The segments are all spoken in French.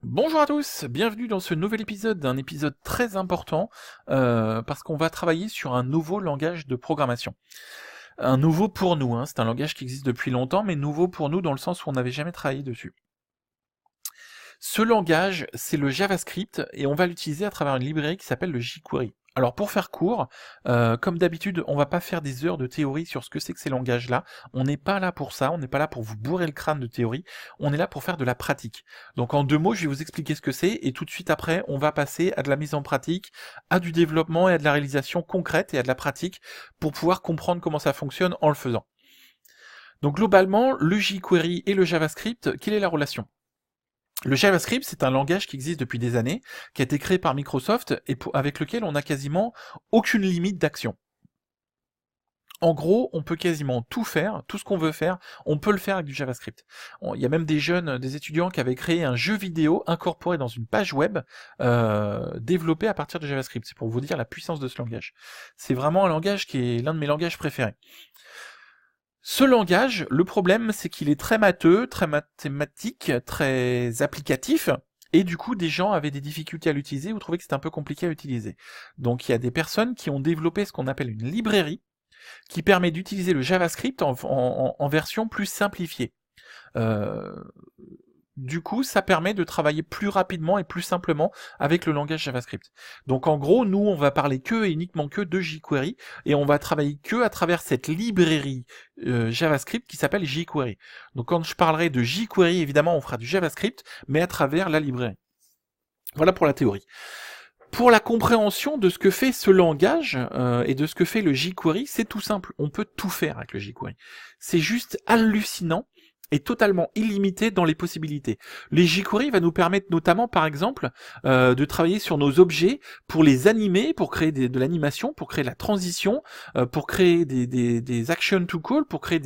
Bonjour à tous, bienvenue dans ce nouvel épisode, un épisode très important, parce qu'on va travailler sur un nouveau langage de programmation. Un nouveau pour nous, hein, c'est un langage qui existe depuis longtemps, mais nouveau pour nous dans le sens où on n'avait jamais travaillé dessus. Ce langage, c'est le JavaScript, et on va l'utiliser à travers une librairie qui s'appelle le jQuery. Alors pour faire court, comme d'habitude, on va pas faire des heures de théorie sur ce que c'est que ces langages-là. On n'est pas là pour ça, on n'est pas là pour vous bourrer le crâne de théorie, on est là pour faire de la pratique. Donc en 2 mots, je vais vous expliquer ce que c'est, et tout de suite après, on va passer à de la mise en pratique, à du développement et à de la réalisation concrète et à de la pratique pour pouvoir comprendre comment ça fonctionne en le faisant. Donc globalement, le jQuery et le JavaScript, quelle est la relation? Le JavaScript, c'est un langage qui existe depuis des années, qui a été créé par Microsoft et avec lequel on n'a quasiment aucune limite d'action. En gros, on peut quasiment tout faire, tout ce qu'on veut faire, on peut le faire avec du JavaScript. Il y a même des jeunes, des étudiants qui avaient créé un jeu vidéo incorporé dans une page web développé à partir de JavaScript. C'est pour vous dire la puissance de ce langage. C'est vraiment un langage qui est l'un de mes langages préférés. Ce langage, le problème, c'est qu'il est très matheux, très mathématique, très applicatif, et du coup, des gens avaient des difficultés à l'utiliser ou trouvaient que c'était un peu compliqué à utiliser. Donc il y a des personnes qui ont développé ce qu'on appelle une librairie, qui permet d'utiliser le JavaScript en version plus simplifiée. Euh, du coup, ça permet de travailler plus rapidement et plus simplement avec le langage JavaScript. Donc en gros, nous, on va parler que et uniquement que de jQuery, et on va travailler que à travers cette librairie JavaScript qui s'appelle jQuery. Donc quand je parlerai de jQuery, évidemment, on fera du JavaScript, mais à travers la librairie. Voilà pour la théorie. Pour la compréhension de ce que fait ce langage et de ce que fait le jQuery, c'est tout simple. On peut tout faire avec le jQuery. C'est juste hallucinant et totalement illimité dans les possibilités. Le jQuery va nous permettre notamment, par exemple, de travailler sur nos objets pour les animer, pour créer de l'animation, pour créer de la transition, pour créer des action to call, pour créer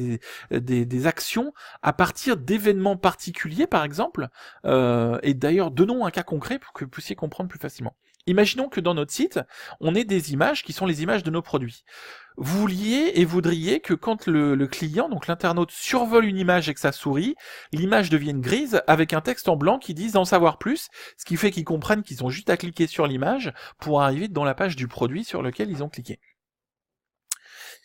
des actions à partir d'événements particuliers, par exemple. Et d'ailleurs, donnons un cas concret pour que vous puissiez comprendre plus facilement. Imaginons que dans notre site, on ait des images qui sont les images de nos produits. Vous vouliez et voudriez que quand le client, donc l'internaute, survole une image avec sa souris, l'image devienne grise avec un texte en blanc qui dise d'en savoir plus, ce qui fait qu'ils comprennent qu'ils ont juste à cliquer sur l'image pour arriver dans la page du produit sur lequel ils ont cliqué.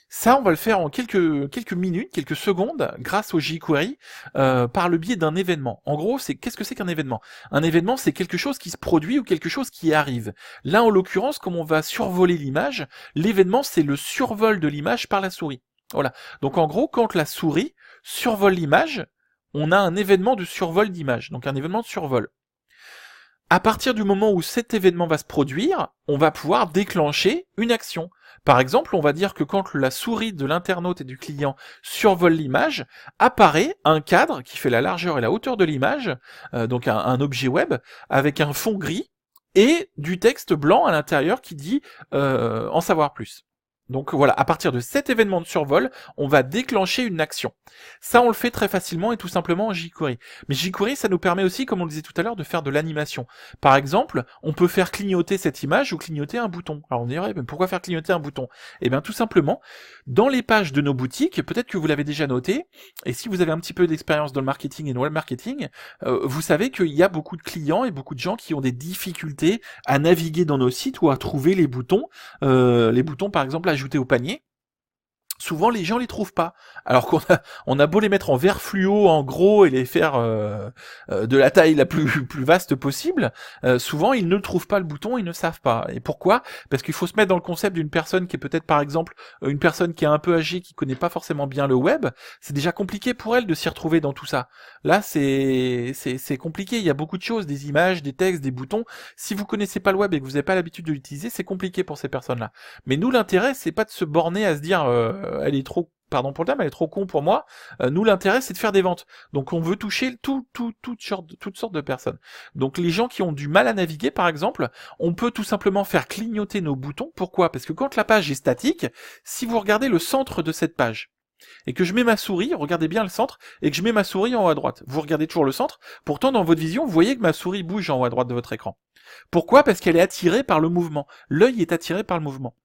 Ça, on va le faire en quelques minutes, quelques secondes, grâce au jQuery, par le biais d'un événement. En gros, qu'est-ce que c'est qu'un événement? Un événement, c'est quelque chose qui se produit ou quelque chose qui arrive. Là, en l'occurrence, comme on va survoler l'image, l'événement, c'est le survol de l'image par la souris. Voilà. Donc, en gros, quand la souris survole l'image, on a un événement de survol d'image, donc un événement de survol. À partir du moment où cet événement va se produire, on va pouvoir déclencher une action. Par exemple, on va dire que quand la souris de l'internaute et du client survole l'image, apparaît un cadre qui fait la largeur et la hauteur de l'image, donc un objet web, avec un fond gris et du texte blanc à l'intérieur qui dit en savoir plus. Donc voilà, à partir de cet événement de survol, on va déclencher une action. Ça, on le fait très facilement et tout simplement en jQuery. Mais jQuery, ça nous permet aussi, comme on le disait tout à l'heure, de faire de l'animation. Par exemple, on peut faire clignoter cette image ou clignoter un bouton. Alors on dirait, mais pourquoi faire clignoter un bouton? Eh bien tout simplement, dans les pages de nos boutiques, peut-être que vous l'avez déjà noté, et si vous avez un petit peu d'expérience dans le marketing et le web marketing, vous savez qu'il y a beaucoup de clients et beaucoup de gens qui ont des difficultés à naviguer dans nos sites ou à trouver les boutons par exemple ajoutés au panier. Souvent les gens les trouvent pas. Alors on a beau les mettre en vert fluo, en gros, et les faire de la taille la plus vaste possible, souvent ils ne trouvent pas le bouton, ils ne savent pas. Et pourquoi? Parce qu'il faut se mettre dans le concept d'une personne qui est peut-être par exemple une personne qui est un peu âgée, qui connaît pas forcément bien le web. C'est déjà compliqué pour elle de s'y retrouver dans tout ça. Là c'est compliqué, il y a beaucoup de choses, des images, des textes, des boutons. Si vous connaissez pas le web et que vous n'avez pas l'habitude de l'utiliser, c'est compliqué pour ces personnes-là. Mais nous, l'intérêt, c'est pas de se borner à se dire elle est trop, pardon pour le terme, elle est trop con pour moi. Nous, l'intérêt, c'est de faire des ventes. Donc on veut toucher toutes sortes de personnes. Donc les gens qui ont du mal à naviguer, par exemple, on peut tout simplement faire clignoter nos boutons. Pourquoi? Parce que quand la page est statique, si vous regardez le centre de cette page, et que je mets ma souris, regardez bien le centre, et que je mets ma souris en haut à droite. Vous regardez toujours le centre, pourtant dans votre vision, vous voyez que ma souris bouge en haut à droite de votre écran. Pourquoi? Parce qu'elle est attirée par le mouvement. L'œil est attiré par le mouvement.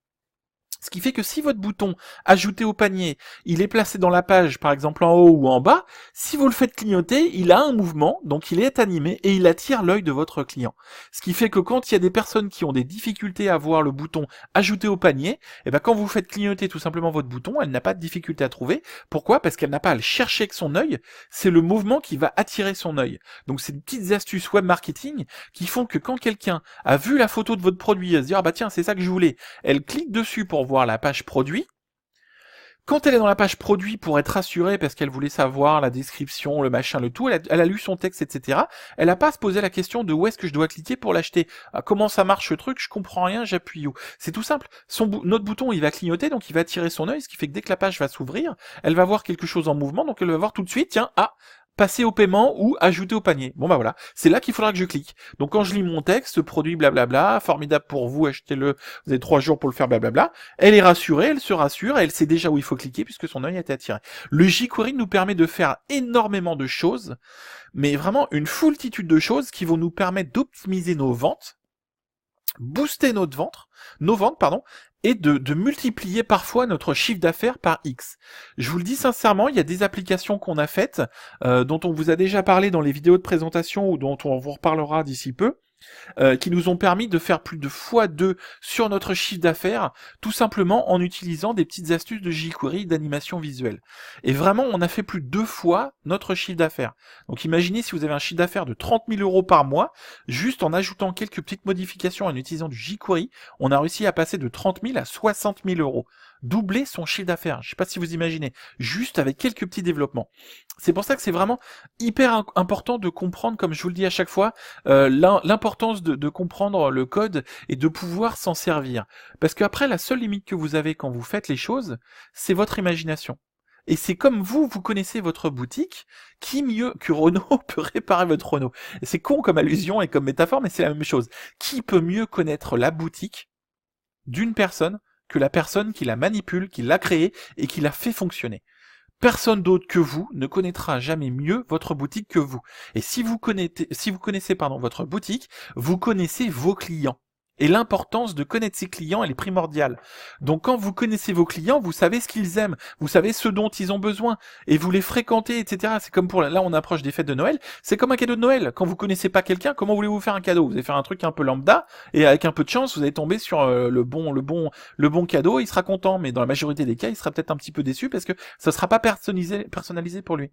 Ce qui fait que si votre bouton ajouter au panier, il est placé dans la page, par exemple en haut ou en bas, si vous le faites clignoter, il a un mouvement, donc il est animé et il attire l'œil de votre client. Ce qui fait que quand il y a des personnes qui ont des difficultés à voir le bouton ajouter au panier, et ben quand vous faites clignoter tout simplement votre bouton, elle n'a pas de difficulté à trouver. Pourquoi ? Parce qu'elle n'a pas à le chercher avec son œil, c'est le mouvement qui va attirer son œil. Donc c'est des petites astuces web marketing qui font que quand quelqu'un a vu la photo de votre produit, elle se dit ah bah tiens c'est ça que je voulais, elle clique dessus pour voir la page produit. Quand elle est dans la page produit pour être rassurée parce qu'elle voulait savoir la description, le machin, le tout, elle a lu son texte, etc. Elle n'a pas à se poser la question de où est-ce que je dois cliquer pour l'acheter. Ah, comment ça marche ce truc ? Je comprends rien, j'appuie où ? C'est tout simple. Notre bouton, il va clignoter, donc il va attirer son œil, ce qui fait que dès que la page va s'ouvrir, elle va voir quelque chose en mouvement, donc elle va voir tout de suite, tiens, passer au paiement ou ajouter au panier. Bon bah voilà, c'est là qu'il faudra que je clique. Donc quand je lis mon texte, produit blablabla, formidable pour vous, achetez-le, vous avez 3 jours pour le faire blablabla, elle est rassurée, elle se rassure, elle sait déjà où il faut cliquer puisque son œil a été attiré. Le jQuery nous permet de faire énormément de choses, mais vraiment une foultitude de choses qui vont nous permettre d'optimiser nos ventes, booster nos ventes, et de multiplier parfois notre chiffre d'affaires par X. Je vous le dis sincèrement, il y a des applications qu'on a faites, dont on vous a déjà parlé dans les vidéos de présentation ou dont on vous reparlera d'ici peu, qui nous ont permis de faire plus de x2 sur notre chiffre d'affaires, tout simplement en utilisant des petites astuces de jQuery d'animation visuelle. Et vraiment, on a fait plus de 2 fois notre chiffre d'affaires. Donc imaginez si vous avez un chiffre d'affaires de 30 000 € par mois, juste en ajoutant quelques petites modifications en utilisant du jQuery, on a réussi à passer de 30 000 à 60 000 €. Doubler son chiffre d'affaires. Je sais pas si vous imaginez, juste avec quelques petits développements. C'est pour ça que c'est vraiment hyper important de comprendre, comme je vous le dis à chaque fois, l'importance de comprendre le code et de pouvoir s'en servir. Parce qu'après, la seule limite que vous avez quand vous faites les choses, c'est votre imagination. Et c'est comme vous connaissez votre boutique, qui mieux que Renault peut réparer votre Renault. Et c'est con comme allusion et comme métaphore, mais c'est la même chose. Qui peut mieux connaître la boutique d'une personne que la personne qui la manipule, qui l'a créée et qui l'a fait fonctionner. Personne d'autre que vous ne connaîtra jamais mieux votre boutique que vous. Et si vous connaissez votre boutique, vous connaissez vos clients. Et l'importance de connaître ses clients, elle est primordiale. Donc quand vous connaissez vos clients, vous savez ce qu'ils aiment, vous savez ce dont ils ont besoin, et vous les fréquentez, etc. C'est comme là on approche des fêtes de Noël, c'est comme un cadeau de Noël. Quand vous connaissez pas quelqu'un, comment voulez-vous faire un cadeau ? Vous allez faire un truc un peu lambda, et avec un peu de chance, vous allez tomber sur le bon cadeau, il sera content, mais dans la majorité des cas, il sera peut-être un petit peu déçu parce que ça sera pas personnalisé pour lui.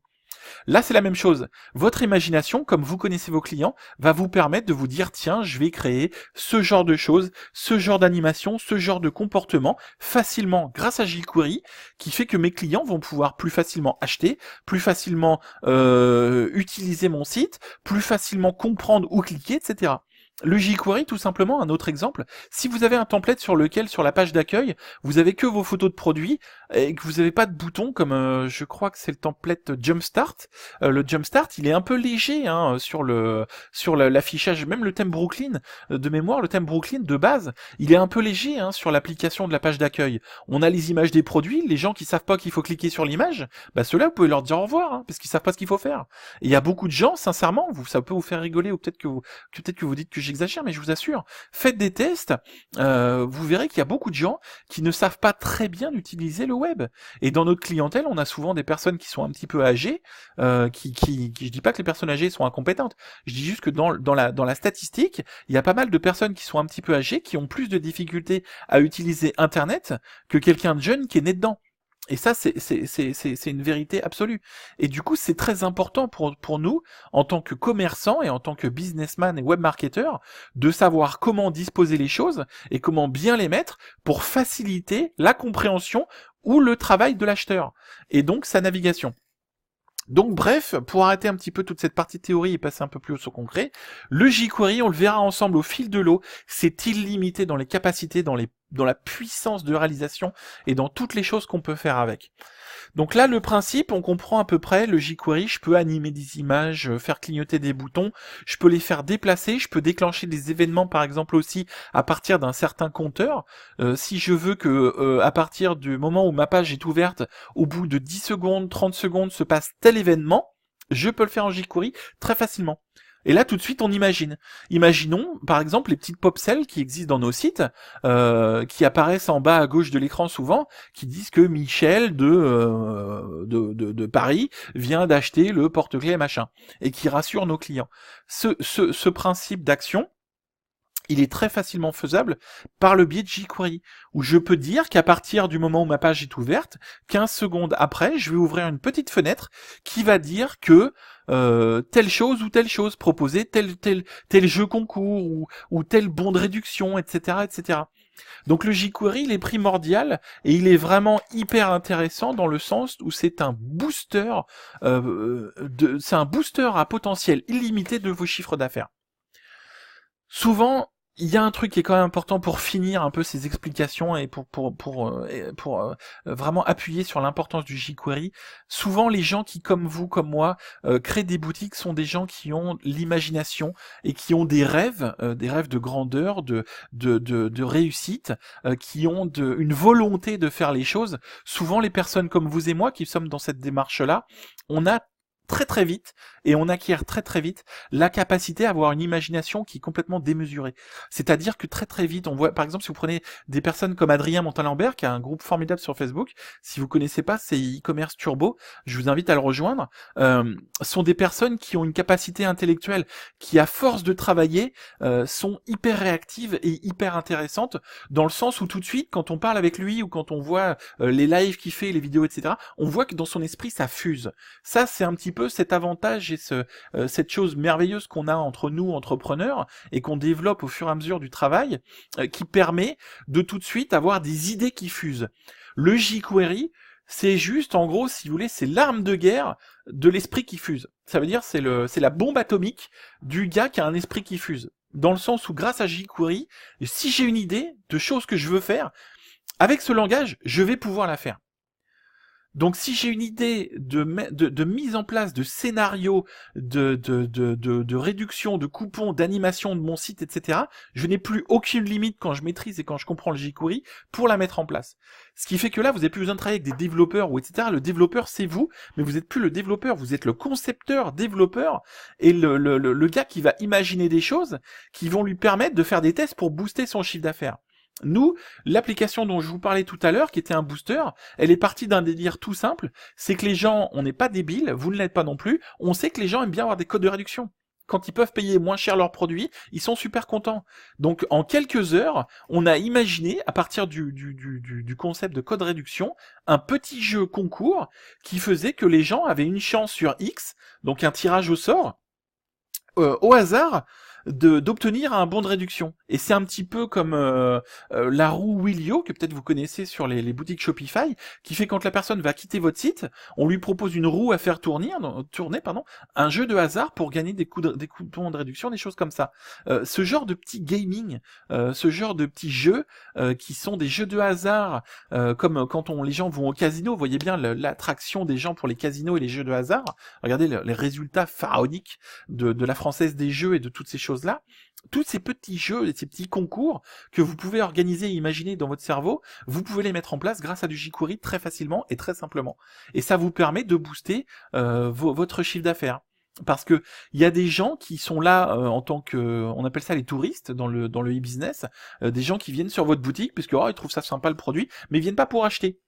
Là, c'est la même chose. Votre imagination, comme vous connaissez vos clients, va vous permettre de vous dire, tiens, je vais créer ce genre de choses, ce genre d'animation, ce genre de comportement, facilement grâce à jQuery, qui fait que mes clients vont pouvoir plus facilement acheter, plus facilement utiliser mon site, plus facilement comprendre où cliquer, etc. Le jQuery, tout simplement, un autre exemple, si vous avez un template sur lequel, sur la page d'accueil, vous avez que vos photos de produits et que vous n'avez pas de bouton, comme je crois que c'est le template Jumpstart, le Jumpstart, il est un peu léger sur l'affichage, même le thème Brooklyn, de mémoire, le thème Brooklyn de base, il est un peu léger sur l'application de la page d'accueil. On a les images des produits, les gens qui savent pas qu'il faut cliquer sur l'image, bah ceux-là, vous pouvez leur dire au revoir, parce qu'ils savent pas ce qu'il faut faire. Et il y a beaucoup de gens, sincèrement, ça peut vous faire rigoler, ou peut-être que vous dites que j'exagère, mais je vous assure, faites des tests, vous verrez qu'il y a beaucoup de gens qui ne savent pas très bien utiliser le web. Et dans notre clientèle, on a souvent des personnes qui sont un petit peu âgées, je dis pas que les personnes âgées sont incompétentes, je dis juste que dans la statistique, il y a pas mal de personnes qui sont un petit peu âgées, qui ont plus de difficultés à utiliser Internet que quelqu'un de jeune qui est né dedans. Et ça, c'est une vérité absolue. Et du coup, c'est très important pour nous, en tant que commerçants et en tant que businessman et webmarketer, de savoir comment disposer les choses et comment bien les mettre pour faciliter la compréhension ou le travail de l'acheteur. Et donc, sa navigation. Donc bref, pour arrêter un petit peu toute cette partie théorie et passer un peu plus au concret, le jQuery, on le verra ensemble au fil de l'eau, c'est illimité dans les capacités, dans la puissance de réalisation et dans toutes les choses qu'on peut faire avec. Donc là, le principe, on comprend à peu près, le jQuery, je peux animer des images, faire clignoter des boutons, je peux les faire déplacer, je peux déclencher des événements par exemple aussi à partir d'un certain compteur. Si je veux que à partir du moment où ma page est ouverte, au bout de 10 secondes, 30 secondes se passe tel événement, je peux le faire en jQuery très facilement. Et là, tout de suite, on imagine. Imaginons, par exemple, les petites pop-cells qui existent dans nos sites, qui apparaissent en bas à gauche de l'écran souvent, qui disent que Michel de Paris vient d'acheter le porte-clés machin, et qui rassure nos clients. Ce principe d'action, il est très facilement faisable par le biais de jQuery, où je peux dire qu'à partir du moment où ma page est ouverte, 15 secondes après, je vais ouvrir une petite fenêtre qui va dire que telle chose ou telle chose, proposer tel jeu concours ou tel bon de réduction, etc., etc. Donc le jQuery, il est primordial et il est vraiment hyper intéressant dans le sens où c'est un booster, c'est un booster à potentiel illimité de vos chiffres d'affaires. Souvent, il y a un truc qui est quand même important pour finir un peu ces explications et pour vraiment appuyer sur l'importance du jQuery. Souvent, les gens qui, comme vous, comme moi, créent des boutiques sont des gens qui ont l'imagination et qui ont des rêves de grandeur, de réussite, qui ont une volonté de faire les choses. Souvent, les personnes comme vous et moi qui sommes dans cette démarche-là, on a très très vite, et on acquiert très très vite la capacité à avoir une imagination qui est complètement démesurée. C'est-à-dire que très très vite, on voit, par exemple, si vous prenez des personnes comme Adrien Montalembert, qui a un groupe formidable sur Facebook, si vous connaissez pas, c'est e-commerce turbo, je vous invite à le rejoindre, sont des personnes qui ont une capacité intellectuelle qui, à force de travailler, sont hyper réactives et hyper intéressantes, dans le sens où tout de suite, quand on parle avec lui, ou quand on voit les lives qu'il fait, les vidéos, etc., on voit que dans son esprit, ça fuse. Ça, c'est un petit peu cet avantage et cette chose merveilleuse qu'on a entre nous, entrepreneurs, et qu'on développe au fur et à mesure du travail, qui permet de tout de suite avoir des idées qui fusent. Le jQuery, c'est juste, en gros, si vous voulez, c'est l'arme de guerre de l'esprit qui fuse. Ça veut dire, c'est la bombe atomique du gars qui a un esprit qui fuse. Dans le sens où, grâce à jQuery, si j'ai une idée de choses que je veux faire, avec ce langage, je vais pouvoir la faire. Donc si j'ai une idée de mise en place de scénario, de réduction, de coupons, d'animation de mon site, etc., je n'ai plus aucune limite quand je maîtrise et quand je comprends le jQuery pour la mettre en place. Ce qui fait que là, vous n'avez plus besoin de travailler avec des développeurs ou etc. Le développeur, c'est vous, mais vous n'êtes plus le développeur, vous êtes le concepteur, développeur, et le gars qui va imaginer des choses qui vont lui permettre de faire des tests pour booster son chiffre d'affaires. Nous, l'application dont je vous parlais tout à l'heure, qui était un booster, elle est partie d'un délire tout simple, c'est que les gens, on n'est pas débiles, vous ne l'êtes pas non plus, on sait que les gens aiment bien avoir des codes de réduction. Quand ils peuvent payer moins cher leurs produits, ils sont super contents. Donc en quelques heures, on a imaginé, à partir du concept de code réduction, un petit jeu concours qui faisait que les gens avaient une chance sur X, donc un tirage au sort, au hasard, d'obtenir un bon de réduction. Et c'est un petit peu comme la roue Willio, que peut-être vous connaissez sur les boutiques Shopify, qui fait quand la personne va quitter votre site, on lui propose une roue à faire tourner, un jeu de hasard pour gagner des coupons de réduction, des choses comme ça. Ce genre de petit gaming, ce genre de petits jeux qui sont des jeux de hasard, comme quand les gens vont au casino, vous voyez bien l'attraction des gens pour les casinos et les jeux de hasard. Regardez les résultats pharaoniques de la Française des Jeux et de toutes ces choses-là. Tous ces petits jeux et ces petits concours que vous pouvez organiser et imaginer dans votre cerveau, vous pouvez les mettre en place grâce à du jQuery très facilement et très simplement. Et ça vous permet de booster votre chiffre d'affaires. Parce que il y a des gens qui sont là en tant que, on appelle ça les touristes dans le e-business, des gens qui viennent sur votre boutique puisque ils trouvent ça sympa le produit, mais ils viennent pas pour acheter.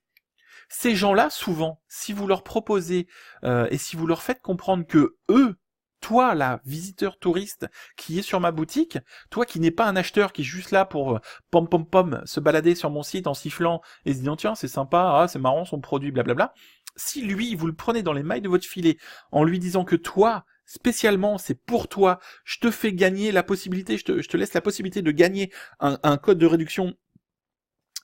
Ces gens-là, souvent, si vous leur proposez et si vous leur faites comprendre que eux, toi, là, visiteur touriste qui est sur ma boutique, toi qui n'es pas un acheteur qui est juste là pour se balader sur mon site en sifflant et se disant tiens c'est sympa, c'est marrant son produit, blablabla. Si lui, vous le prenez dans les mailles de votre filet en lui disant que toi, spécialement, c'est pour toi, je te fais gagner la possibilité, je te laisse la possibilité de gagner un code de réduction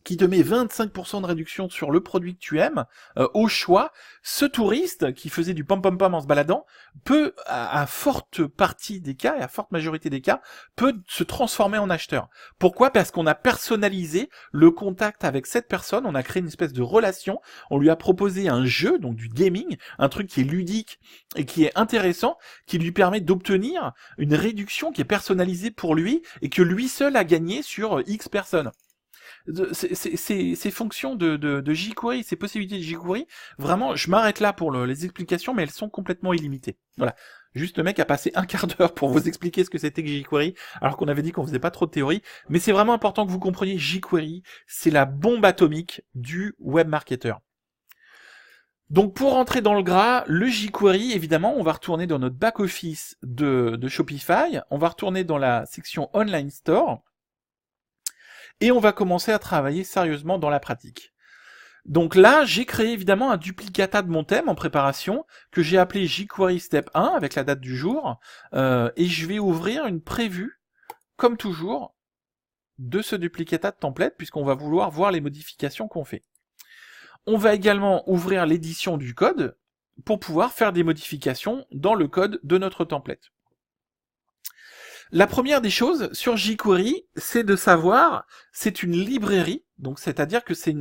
qui te met 25% de réduction sur le produit que tu aimes, au choix, ce touriste qui faisait du pom-pom-pom en se baladant, peut, à forte partie des cas, et à forte majorité des cas, peut se transformer en acheteur. Pourquoi ? Parce qu'on a personnalisé le contact avec cette personne, on a créé une espèce de relation, on lui a proposé un jeu, donc du gaming, un truc qui est ludique et qui est intéressant, qui lui permet d'obtenir une réduction qui est personnalisée pour lui et que lui seul a gagné sur X personnes. ces fonctions de jQuery, ces possibilités de jQuery, vraiment, je m'arrête là pour les explications, mais elles sont complètement illimitées. Voilà. Juste le mec a passé un quart d'heure pour vous expliquer ce que c'était que jQuery, alors qu'on avait dit qu'on faisait pas trop de théorie. Mais c'est vraiment important que vous compreniez jQuery, c'est la bombe atomique du web marketer. Donc pour rentrer dans le gras, le jQuery, évidemment, on va retourner dans notre back-office de Shopify, on va retourner dans la section Online Store, et on va commencer à travailler sérieusement dans la pratique. Donc là, j'ai créé évidemment un duplicata de mon thème en préparation, que j'ai appelé jQuery Step 1, avec la date du jour, et je vais ouvrir une prévue, comme toujours, de ce duplicata de template, puisqu'on va vouloir voir les modifications qu'on fait. On va également ouvrir l'édition du code pour pouvoir faire des modifications dans le code de notre template. La première des choses sur jQuery, c'est de savoir, c'est une librairie, donc c'est-à-dire que c'est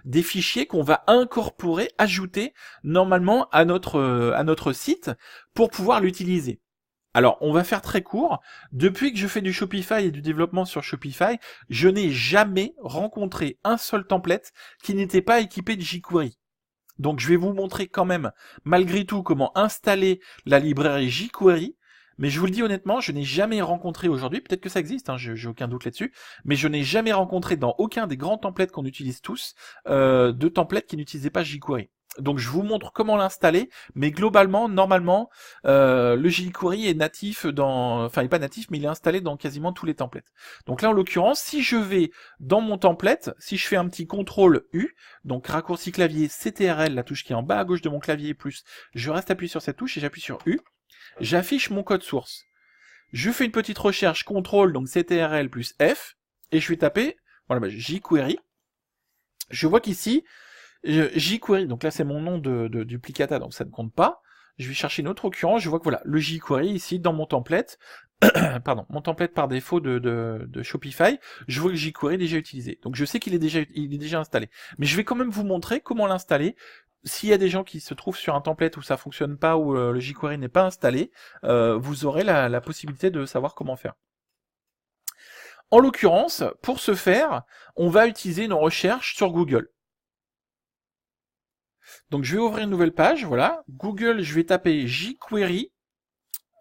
des fichiers qu'on va incorporer, ajouter normalement à notre site pour pouvoir l'utiliser. Alors, on va faire très court. Depuis que je fais du Shopify et du développement sur Shopify, je n'ai jamais rencontré un seul template qui n'était pas équipé de jQuery. Donc, je vais vous montrer quand même, malgré tout, comment installer la librairie jQuery. Mais je vous le dis honnêtement, je n'ai jamais rencontré aujourd'hui, peut-être que ça existe, hein, j'ai aucun doute là-dessus, mais je n'ai jamais rencontré dans aucun des grands templates qu'on utilise tous, de templates qui n'utilisaient pas jQuery. Donc je vous montre comment l'installer, mais globalement, normalement, le jQuery est natif enfin il est pas natif, mais il est installé dans quasiment tous les templates. Donc là en l'occurrence, si je vais dans mon template, si je fais un petit CTRL U, donc raccourci clavier CTRL, la touche qui est en bas à gauche de mon clavier, plus je reste appuyé sur cette touche et j'appuie sur U, j'affiche mon code source. Je fais une petite recherche CTRL, donc CTRL plus F, et je vais taper, voilà, jQuery. Je vois qu'ici, jQuery, donc là c'est mon nom de duplicata, donc ça ne compte pas. Je vais chercher une autre occurrence, je vois que voilà, le jQuery ici dans mon template, pardon, mon template par défaut de Shopify, je vois que jQuery est déjà utilisé. Donc je sais qu'il est déjà installé. Mais je vais quand même vous montrer comment l'installer. S'il y a des gens qui se trouvent sur un template où ça fonctionne pas, où le jQuery n'est pas installé, vous aurez la possibilité de savoir comment faire. En l'occurrence, pour ce faire, on va utiliser une recherche sur Google. Donc je vais ouvrir une nouvelle page, voilà. Google, je vais taper jQuery,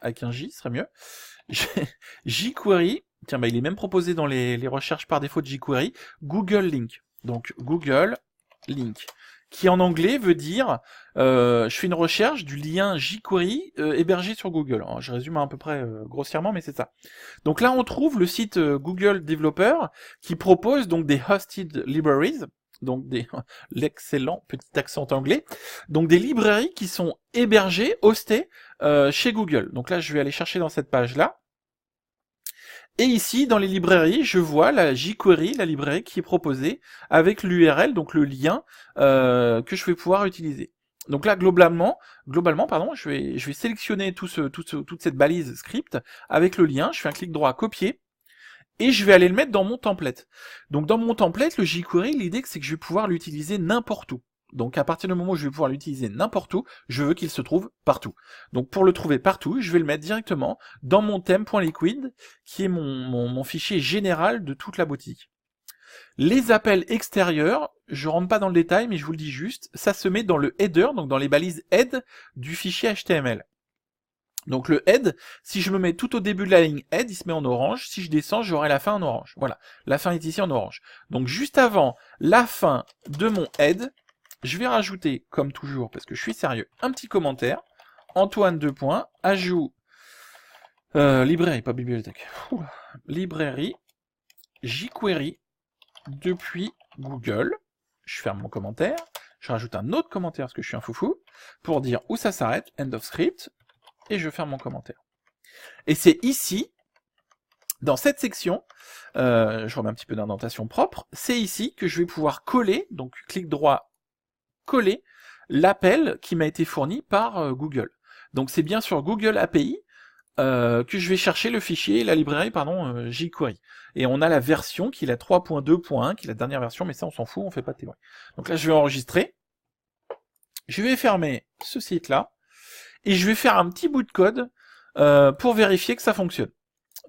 avec un J, ce serait mieux. jQuery, tiens, il est même proposé dans les recherches par défaut de jQuery, Google Link. Donc Google Link, qui en anglais veut dire, je fais une recherche du lien jQuery hébergé sur Google. Alors, je résume à peu près grossièrement, mais c'est ça. Donc là, on trouve le site Google Developer qui propose donc des hosted libraries, donc l'excellent petit accent anglais, donc des librairies qui sont hébergées, hostées chez Google. Donc là, je vais aller chercher dans cette page-là. Et ici, dans les librairies, je vois la jQuery, la librairie qui est proposée avec l'URL, donc le lien que je vais pouvoir utiliser. Donc là, globalement, pardon, je vais sélectionner toute cette balise script avec le lien. Je fais un clic droit, copier, et je vais aller le mettre dans mon template. Donc dans mon template, le jQuery, l'idée c'est que je vais pouvoir l'utiliser n'importe où. Donc à partir du moment où je vais pouvoir l'utiliser n'importe où, je veux qu'il se trouve partout. Donc pour le trouver partout, je vais le mettre directement dans mon thème.liquid, qui est mon fichier général de toute la boutique. Les appels extérieurs, je rentre pas dans le détail, mais je vous le dis juste, ça se met dans le header, donc dans les balises head du fichier HTML. Donc le head, si je me mets tout au début de la ligne head, il se met en orange. Si je descends, j'aurai la fin en orange. Voilà, la fin est ici en orange. Donc juste avant la fin de mon head, je vais rajouter, comme toujours, parce que je suis sérieux, un petit commentaire. Antoine : ajout librairie, pas bibliothèque. Librairie jQuery depuis Google. Je ferme mon commentaire. Je rajoute un autre commentaire parce que je suis un foufou pour dire où ça s'arrête. End of script. Et je ferme mon commentaire. Et c'est ici, dans cette section, je remets un petit peu d'indentation propre, c'est ici que je vais pouvoir coller, donc clic droit, coller, l'appel qui m'a été fourni par Google. Donc c'est bien sur Google API que je vais chercher le fichier, la librairie, jQuery. Et on a la version qui est la 3.2.1, qui est la dernière version, mais ça on s'en fout, on fait pas de théorie. Donc là je vais enregistrer, je vais fermer ce site-là, et je vais faire un petit bout de code pour vérifier que ça fonctionne.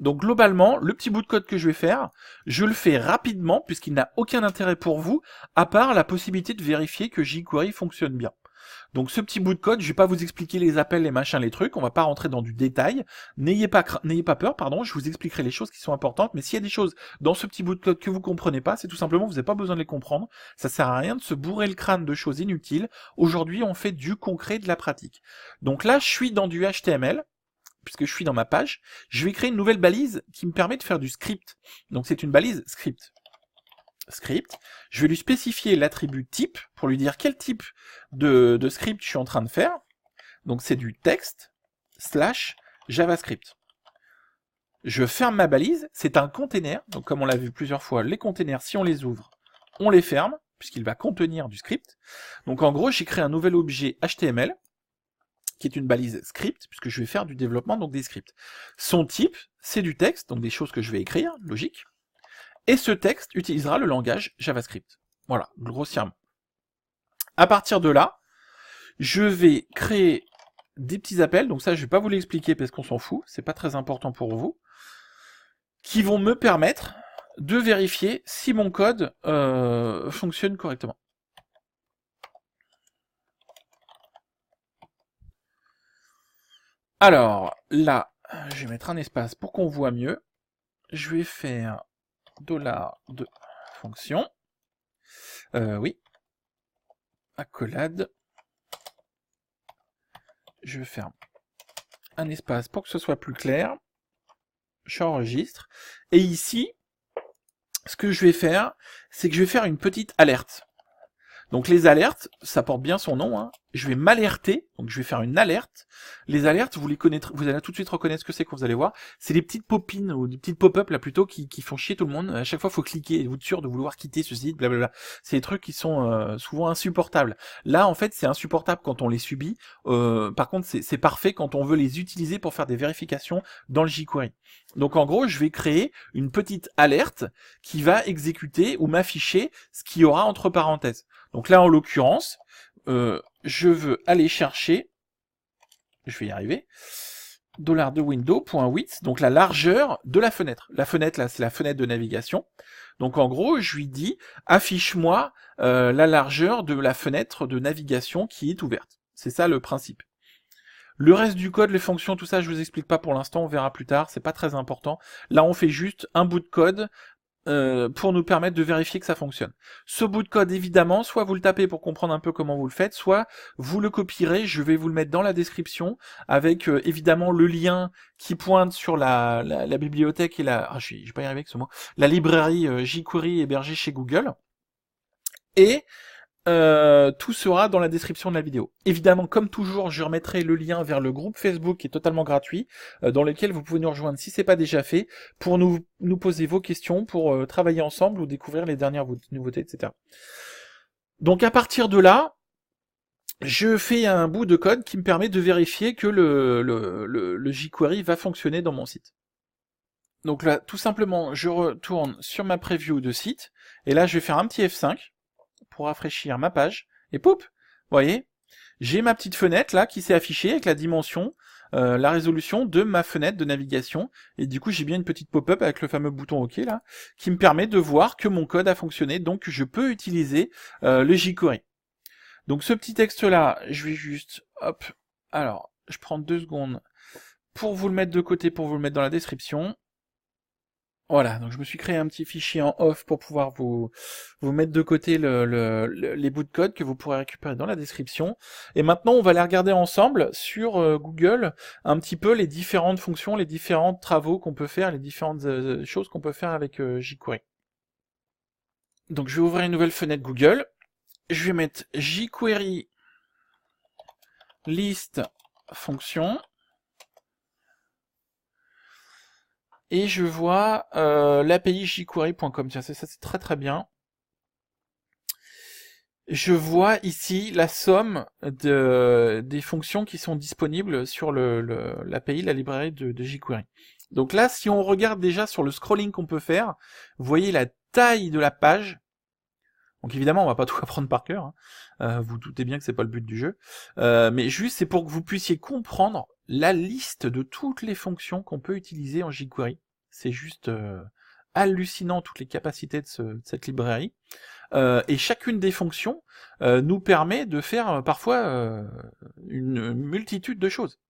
Donc globalement, le petit bout de code que je vais faire, je le fais rapidement puisqu'il n'a aucun intérêt pour vous, à part la possibilité de vérifier que jQuery fonctionne bien. Donc ce petit bout de code, je vais pas vous expliquer les appels, les machins, les trucs, on va pas rentrer dans du détail. N'ayez pas peur, pardon, je vous expliquerai les choses qui sont importantes, mais s'il y a des choses dans ce petit bout de code que vous comprenez pas, c'est tout simplement vous n'avez pas besoin de les comprendre. Ça sert à rien de se bourrer le crâne de choses inutiles. Aujourd'hui, on fait du concret, de la pratique. Donc là, je suis dans du HTML. Puisque je suis dans ma page, je vais créer une nouvelle balise qui me permet de faire du script. Donc c'est une balise script. Je vais lui spécifier l'attribut type pour lui dire quel type de script je suis en train de faire. Donc c'est du texte / JavaScript. Je ferme ma balise, c'est un container. Donc comme on l'a vu plusieurs fois, les containers, si on les ouvre, on les ferme, puisqu'il va contenir du script. Donc en gros, j'ai créé un nouvel objet HTML, qui est une balise script, puisque je vais faire du développement, donc des scripts. Son type, c'est du texte, donc des choses que je vais écrire, logique. Et ce texte utilisera le langage JavaScript. Voilà, grossièrement. À partir de là, je vais créer des petits appels, donc ça je vais pas vous l'expliquer parce qu'on s'en fout, c'est pas très important pour vous, qui vont me permettre de vérifier si mon code fonctionne correctement. Alors, là, je vais mettre un espace pour qu'on voit mieux. Je vais faire $de fonction. Oui. Accolade. Je ferme un espace pour que ce soit plus clair. J'enregistre. Et ici, ce que je vais faire, c'est que je vais faire une petite alerte. Donc les alertes, ça porte bien son nom, hein. Je vais m'alerter, donc je vais faire une alerte. Les alertes, vous les connaîtrez, vous allez tout de suite reconnaître ce que c'est quand vous allez voir. C'est des petites pop-in ou des petites pop-up là plutôt qui font chier tout le monde. À chaque fois, il faut cliquer, vous êtes sûr de vouloir quitter ce site, blablabla. C'est des trucs qui sont souvent insupportables. Là, en fait, c'est insupportable quand on les subit. Par contre, c'est parfait quand on veut les utiliser pour faire des vérifications dans le jQuery. Donc en gros, je vais créer une petite alerte qui va exécuter ou m'afficher ce qu'il y aura entre parenthèses. Donc là, en l'occurrence, je veux aller chercher, je vais y arriver, $de_window.width, donc la largeur de la fenêtre. La fenêtre, là, c'est la fenêtre de navigation. Donc en gros, je lui dis, affiche-moi la largeur de la fenêtre de navigation qui est ouverte. C'est ça le principe. Le reste du code, les fonctions, tout ça, je vous explique pas pour l'instant, on verra plus tard, c'est pas très important. Là, on fait juste un bout de code pour nous permettre de vérifier que ça fonctionne. Ce bout de code, évidemment, soit vous le tapez pour comprendre un peu comment vous le faites, soit vous le copierez, je vais vous le mettre dans la description, avec évidemment le lien qui pointe sur la bibliothèque et je vais pas y arriver avec ce mot, la librairie jQuery hébergée chez Google, et tout sera dans la description de la vidéo. Évidemment, comme toujours, je remettrai le lien vers le groupe Facebook qui est totalement gratuit, dans lequel vous pouvez nous rejoindre si c'est pas déjà fait, pour nous poser vos questions, pour travailler ensemble ou découvrir les dernières nouveautés, etc. Donc à partir de là, je fais un bout de code qui me permet de vérifier que le jQuery va fonctionner dans mon site. Donc là, tout simplement, je retourne sur ma preview de site, et là je vais faire un petit F5, pour rafraîchir ma page, et poup, vous voyez, j'ai ma petite fenêtre là qui s'est affichée avec la dimension, la résolution de ma fenêtre de navigation, et du coup j'ai bien une petite pop-up avec le fameux bouton OK là, qui me permet de voir que mon code a fonctionné, donc je peux utiliser le jQuery. Donc ce petit texte là, je vais juste, hop, alors, je prends 2 secondes pour vous le mettre de côté, pour vous le mettre dans la description. Voilà, donc je me suis créé un petit fichier en off pour pouvoir vous mettre de côté les bouts de code que vous pourrez récupérer dans la description. Et maintenant, on va les regarder ensemble sur Google, un petit peu les différentes fonctions, les différents travaux qu'on peut faire, les différentes choses qu'on peut faire avec jQuery. Donc je vais ouvrir une nouvelle fenêtre Google. Je vais mettre jQuery list fonction. Et je vois l'API jQuery.com. Tiens, ça c'est très très bien. Je vois ici la somme des fonctions qui sont disponibles sur l'API, la librairie de jQuery. Donc là, si on regarde déjà sur le scrolling qu'on peut faire, vous voyez la taille de la page. Donc évidemment, on va pas tout apprendre par cœur. Hein. Vous doutez bien que c'est pas le but du jeu. Mais juste, c'est pour que vous puissiez comprendre la liste de toutes les fonctions qu'on peut utiliser en jQuery. C'est juste hallucinant toutes les capacités de cette librairie. Et chacune des fonctions nous permet de faire parfois une multitude de choses.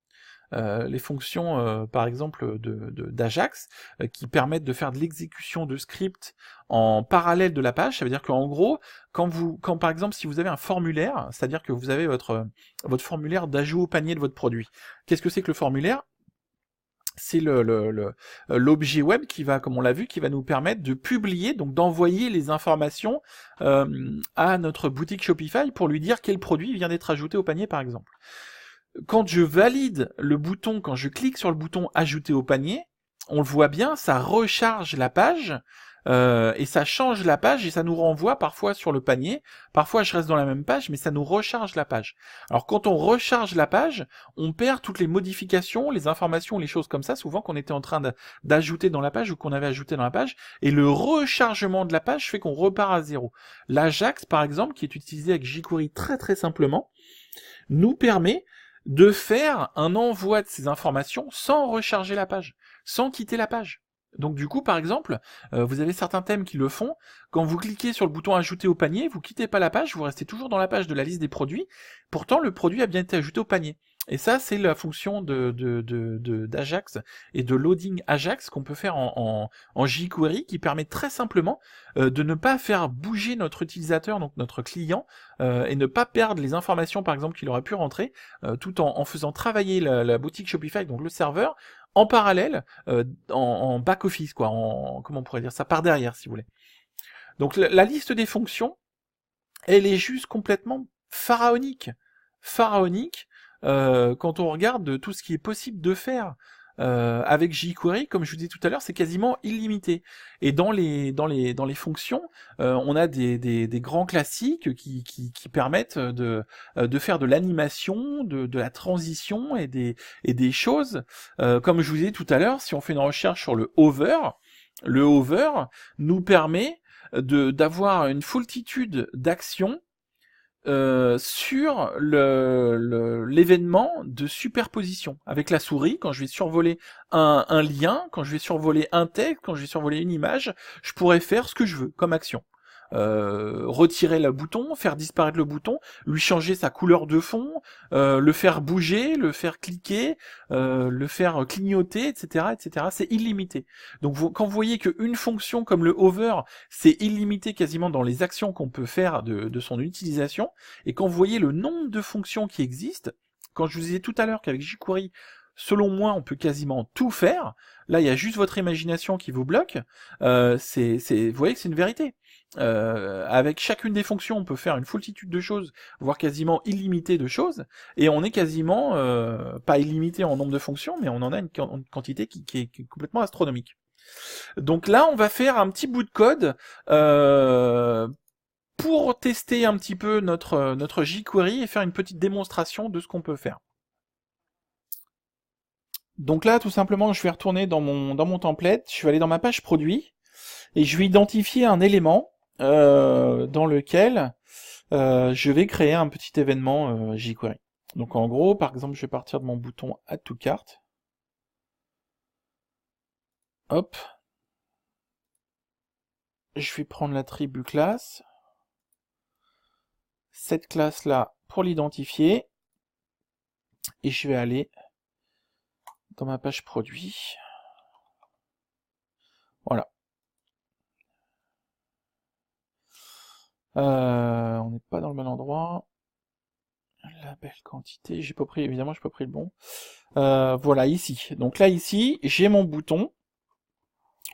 Les fonctions, par exemple, d'Ajax, qui permettent de faire de l'exécution de scripts en parallèle de la page. Ça veut dire qu'en gros, quand par exemple, si vous avez un formulaire, c'est-à-dire que vous avez votre formulaire d'ajout au panier de votre produit. Qu'est-ce que c'est que le formulaire ? C'est l'objet web qui va, comme on l'a vu, qui va nous permettre de publier, donc d'envoyer les informations à notre boutique Shopify pour lui dire quel produit vient d'être ajouté au panier, par exemple. Quand je valide le bouton, quand je clique sur le bouton ajouter au panier, on le voit bien, ça recharge la page et ça change la page et ça nous renvoie parfois sur le panier. Parfois je reste dans la même page, mais ça nous recharge la page. Alors quand on recharge la page, on perd toutes les modifications, les informations, les choses comme ça, souvent qu'on était en train d'ajouter dans la page ou qu'on avait ajouté dans la page, et le rechargement de la page fait qu'on repart à zéro. L'Ajax, par exemple, qui est utilisé avec jQuery très très simplement, nous permet de faire un envoi de ces informations sans recharger la page, sans quitter la page. Donc du coup, par exemple, vous avez certains thèmes qui le font. Quand vous cliquez sur le bouton ajouter au panier, vous quittez pas la page, vous restez toujours dans la page de la liste des produits. Pourtant, le produit a bien été ajouté au panier. Et ça, c'est la fonction d'Ajax et de loading Ajax qu'on peut faire en jQuery, qui permet très simplement de ne pas faire bouger notre utilisateur, donc notre client, et ne pas perdre les informations, par exemple, qu'il aurait pu rentrer, tout en faisant travailler la boutique Shopify, donc le serveur, en parallèle, en back-office, quoi, comment on pourrait dire ça, par derrière, si vous voulez. Donc la liste des fonctions, elle est juste complètement pharaonique. Quand on regarde tout ce qui est possible de faire avec jQuery, comme je vous disais tout à l'heure, c'est quasiment illimité. Et dans les fonctions, on a des grands classiques qui permettent de faire de l'animation, de la transition et des choses. Comme je vous disais tout à l'heure, si on fait une recherche sur le hover nous permet d'avoir une foultitude d'actions sur l'événement de superposition. Avec la souris, quand je vais survoler un lien, quand je vais survoler un texte, quand je vais survoler une image, je pourrais faire ce que je veux comme action. Retirer le bouton, faire disparaître le bouton, lui changer sa couleur de fond, le faire bouger, le faire cliquer, le faire clignoter, etc., etc. C'est illimité. Donc quand vous voyez qu'une fonction comme le hover, c'est illimité quasiment dans les actions qu'on peut faire de son utilisation, et quand vous voyez le nombre de fonctions qui existent, quand je vous disais tout à l'heure qu'avec jQuery, selon moi, on peut quasiment tout faire, là il y a juste votre imagination qui vous bloque, vous voyez que c'est une vérité. Avec chacune des fonctions, on peut faire une foultitude de choses, voire quasiment illimité de choses, et on est quasiment pas illimité en nombre de fonctions, mais on en a une quantité qui est complètement astronomique. Donc là, on va faire un petit bout de code pour tester un petit peu notre jQuery et faire une petite démonstration de ce qu'on peut faire. Donc là, tout simplement, je vais retourner dans mon template, je vais aller dans ma page produit, et je vais identifier un élément dans lequel je vais créer un petit événement jQuery. Donc en gros, par exemple, je vais partir de mon bouton Add to Cart. Hop. Je vais prendre l'attribut classe. Cette classe-là pour l'identifier. Et je vais aller dans ma page produit. Voilà. On n'est pas dans le bon endroit. La belle quantité, j'ai pas pris, évidemment, j'ai pas pris le bon. Voilà, ici. Donc là, ici, j'ai mon bouton.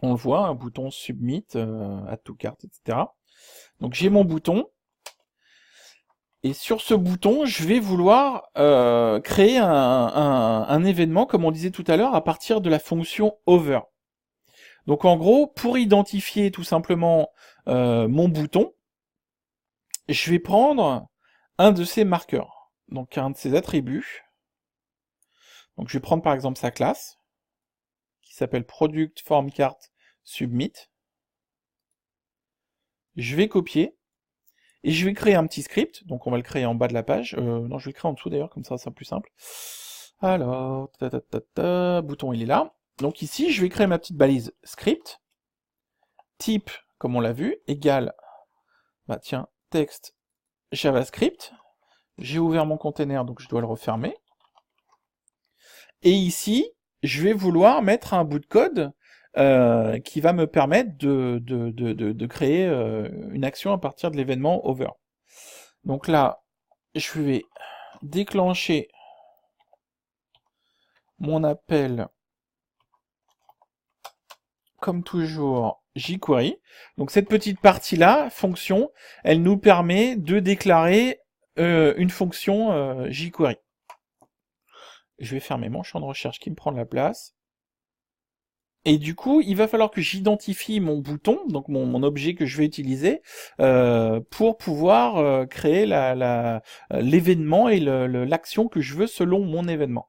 On le voit, un bouton Submit, Add to Cart, etc. Donc j'ai mon bouton. Et sur ce bouton, je vais vouloir créer un événement, comme on disait tout à l'heure, à partir de la fonction Over. Donc en gros, pour identifier tout simplement mon bouton, je vais prendre un de ces marqueurs, donc un de ces attributs. Donc je vais prendre par exemple sa classe, qui s'appelle Product Form Cart Submit. Je vais copier, et je vais créer un petit script, donc on va le créer en bas de la page. Non, je vais le créer en dessous d'ailleurs, comme ça c'est plus simple. Alors, bouton il est là. Donc ici, je vais créer ma petite balise script, type, comme on l'a vu, égale, bah tiens, texte JavaScript. J'ai ouvert mon container, donc je dois le refermer. Et ici, je vais vouloir mettre un bout de code qui va me permettre de créer une action à partir de l'événement over. Donc là, je vais déclencher mon appel, comme toujours, jQuery. Donc cette petite partie-là, fonction, elle nous permet de déclarer une fonction jQuery. Je vais fermer mon champ de recherche qui me prend de la place. Et du coup, il va falloir que j'identifie mon bouton, donc mon objet que je vais utiliser, pour pouvoir créer l'événement et l'action que je veux selon mon événement.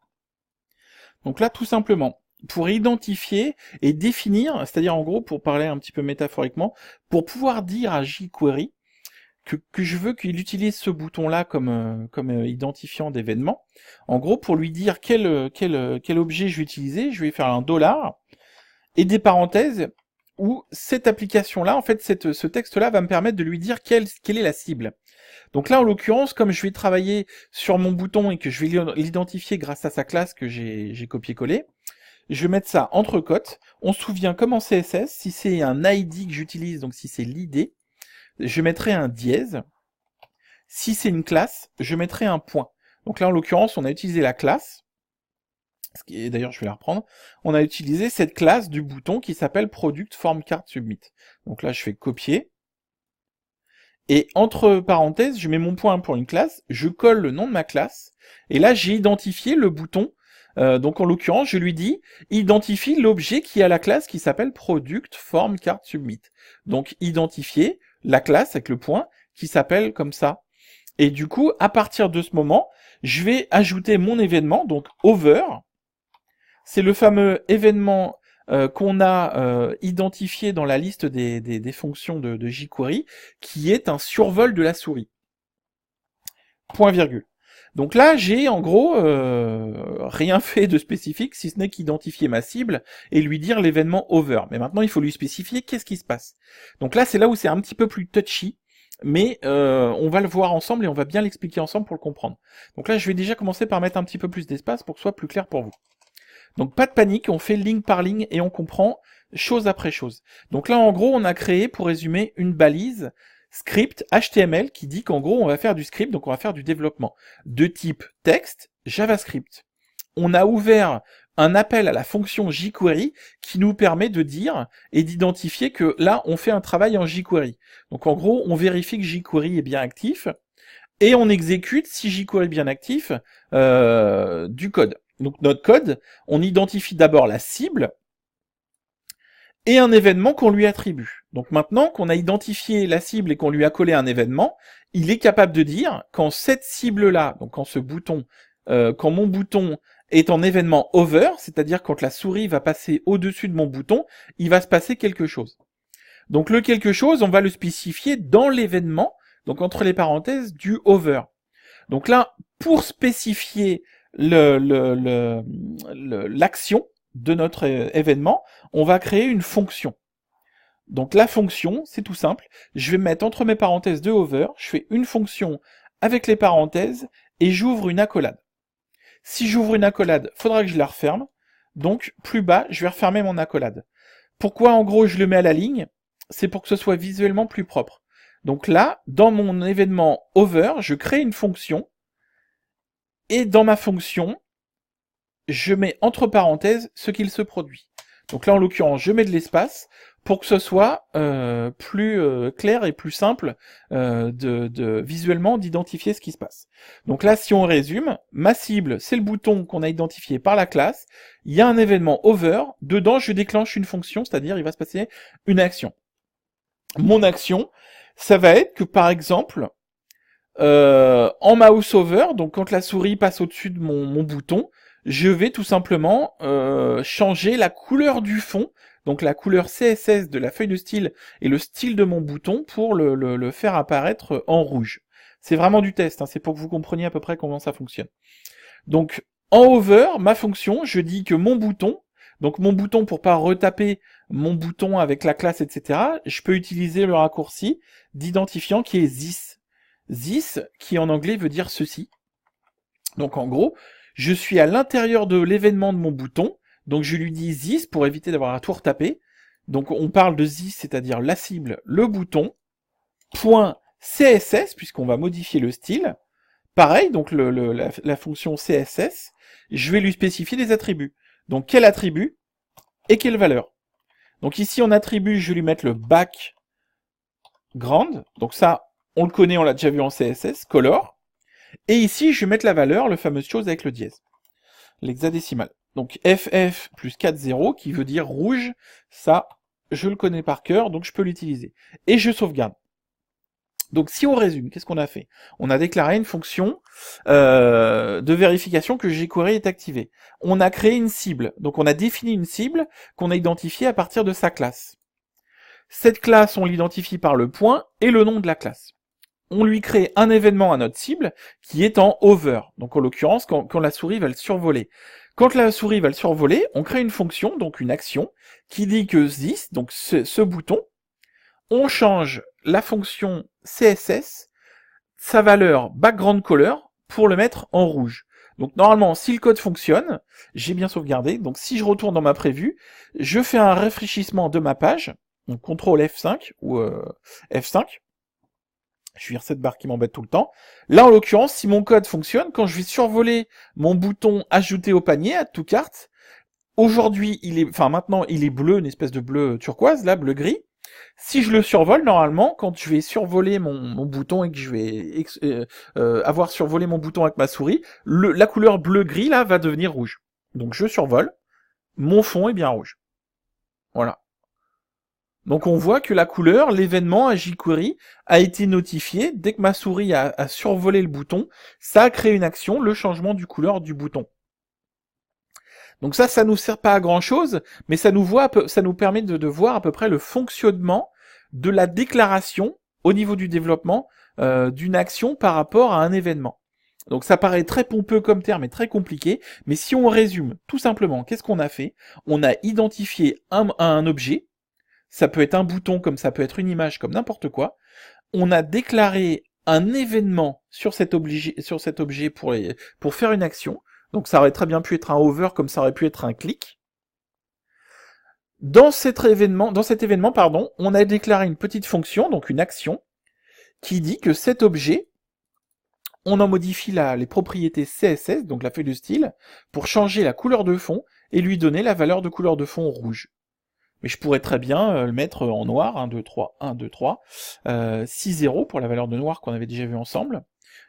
Donc là, tout simplement, pour identifier et définir, c'est-à-dire en gros, pour parler un petit peu métaphoriquement, pour pouvoir dire à jQuery que je veux qu'il utilise ce bouton-là comme identifiant d'événement, en gros, pour lui dire quel objet je vais utiliser, je vais faire un $, et des parenthèses où cette application-là, en fait, ce texte-là va me permettre de lui dire quelle est la cible. Donc là, en l'occurrence, comme je vais travailler sur mon bouton et que je vais l'identifier grâce à sa classe que j'ai copié-collé, je vais mettre ça entre cotes. On se souvient comme en CSS, si c'est un ID que j'utilise, donc si c'est l'ID, je mettrai un dièse. Si c'est une classe, je mettrai un point. Donc là, en l'occurrence, on a utilisé la classe. Et d'ailleurs, je vais la reprendre. On a utilisé cette classe du bouton qui s'appelle Product Form Card Submit. Donc là, je fais copier. Et entre parenthèses, je mets mon point pour une classe, je colle le nom de ma classe, et là, j'ai identifié le bouton. Donc en l'occurrence, je lui dis, identifie l'objet qui a la classe qui s'appelle Product Form Card Submit. Donc identifier la classe avec le point qui s'appelle comme ça. Et du coup, à partir de ce moment, je vais ajouter mon événement, donc over. C'est le fameux événement qu'on a identifié dans la liste des fonctions de jQuery, qui est un survol de la souris. Point virgule. Donc là, j'ai en gros rien fait de spécifique, si ce n'est qu'identifier ma cible et lui dire l'événement over. Mais maintenant, il faut lui spécifier qu'est-ce qui se passe. Donc là, c'est là où c'est un petit peu plus touchy, mais on va le voir ensemble et on va bien l'expliquer ensemble pour le comprendre. Donc là, je vais déjà commencer par mettre un petit peu plus d'espace pour que ce soit plus clair pour vous. Donc pas de panique, on fait ligne par ligne et on comprend chose après chose. Donc là, en gros, on a créé, pour résumer, une balise script HTML qui dit qu'en gros, on va faire du script, donc on va faire du développement de type texte JavaScript. On a ouvert un appel à la fonction jQuery qui nous permet de dire et d'identifier que là, on fait un travail en jQuery. Donc en gros, on vérifie que jQuery est bien actif et on exécute, si jQuery est bien actif, du code. Donc notre code, on identifie d'abord la cible et un événement qu'on lui attribue. Donc maintenant qu'on a identifié la cible et qu'on lui a collé un événement, il est capable de dire quand cette cible-là, donc quand ce bouton, quand mon bouton est en événement over, c'est-à-dire quand la souris va passer au-dessus de mon bouton, il va se passer quelque chose. Donc le quelque chose, on va le spécifier dans l'événement, donc entre les parenthèses du over. Donc là, pour spécifier l'action de notre événement, on va créer une fonction. Donc la fonction, c'est tout simple, je vais mettre entre mes parenthèses de over, je fais une fonction avec les parenthèses et j'ouvre une accolade. Si j'ouvre une accolade, il faudra que je la referme, donc plus bas, je vais refermer mon accolade. Pourquoi en gros je le mets à la ligne? C'est pour que ce soit visuellement plus propre. Donc là, dans mon événement over, je crée une fonction, et dans ma fonction, je mets entre parenthèses ce qu'il se produit. Donc là, en l'occurrence, je mets de l'espace pour que ce soit plus clair et plus simple visuellement d'identifier ce qui se passe. Donc là, si on résume, ma cible, c'est le bouton qu'on a identifié par la classe. Il y a un événement over. Dedans, je déclenche une fonction, c'est-à-dire il va se passer une action. Mon action, ça va être que, par exemple, en mouse over, donc quand la souris passe au-dessus de mon bouton, je vais tout simplement changer la couleur du fond, donc la couleur CSS de la feuille de style et le style de mon bouton pour le faire apparaître en rouge. C'est vraiment du test, hein, c'est pour que vous compreniez à peu près comment ça fonctionne. Donc en over, ma fonction, je dis que mon bouton Donc mon bouton, pour pas retaper mon bouton avec la classe, etc., je peux utiliser le raccourci d'identifiant qui est this. This, qui en anglais veut dire ceci. Donc en gros, je suis à l'intérieur de l'événement de mon bouton, donc je lui dis this pour éviter d'avoir à tout retaper. Donc on parle de this, c'est-à-dire la cible, le bouton, point CSS, puisqu'on va modifier le style. Pareil, donc la fonction CSS, je vais lui spécifier des attributs. Donc quel attribut et quelle valeur. Donc ici en attribut, je vais lui mettre le background. Donc ça, on le connaît, on l'a déjà vu en CSS, color. Et ici, je vais mettre la valeur, la fameuse chose avec le dièse, l'hexadécimal. Donc FF plus 40 qui veut dire rouge, ça, je le connais par cœur, donc je peux l'utiliser. Et je sauvegarde. Donc si on résume, qu'est-ce qu'on a fait? On a déclaré une fonction de vérification que jQuery est activée. On a créé une cible, donc on a défini une cible qu'on a identifiée à partir de sa classe. Cette classe, on l'identifie par le point et le nom de la classe. On lui crée un événement à notre cible qui est en hover, donc en l'occurrence quand la souris va le survoler. Quand la souris va le survoler, on crée une fonction, donc une action, qui dit que this, donc ce bouton, on change la fonction CSS, sa valeur background color, pour le mettre en rouge. Donc normalement, si le code fonctionne, j'ai bien sauvegardé, donc si je retourne dans ma prévue, je fais un rafraîchissement de ma page, donc CTRL F5 ou F5, je suis cette barre qui m'embête tout le temps. Là, en l'occurrence, si mon code fonctionne, quand je vais survoler mon bouton ajouter au panier, add to cart, aujourd'hui, maintenant, il est bleu, une espèce de bleu turquoise, là, bleu-gris. Si je le survole, normalement, quand je vais survoler mon bouton et que je vais avoir survolé mon bouton avec ma souris, la couleur bleu-gris, là, va devenir rouge. Donc je survole, mon fond est bien rouge. Voilà. Donc on voit que la couleur, l'événement à jQuery a été notifié. Dès que ma souris a survolé le bouton, ça a créé une action, le changement du couleur du bouton. Donc ça nous sert pas à grand chose, mais ça nous permet de voir à peu près le fonctionnement de la déclaration au niveau du développement d'une action par rapport à un événement. Donc ça paraît très pompeux comme terme et très compliqué, mais si on résume tout simplement, qu'est-ce qu'on a fait? On a identifié un objet, ça peut être un bouton comme ça peut être une image comme n'importe quoi, on a déclaré un événement sur cet objet pour faire une action. Donc ça aurait très bien pu être un hover comme ça aurait pu être un clic. Dans cet événement, on a déclaré une petite fonction, donc une action, qui dit que cet objet, on en modifie les propriétés CSS, donc la feuille de style, pour changer la couleur de fond et lui donner la valeur de couleur de fond rouge. Mais je pourrais très bien le mettre en noir, 1, 2, 3, 1, 2, 3, 6, 0 pour la valeur de noir qu'on avait déjà vu ensemble.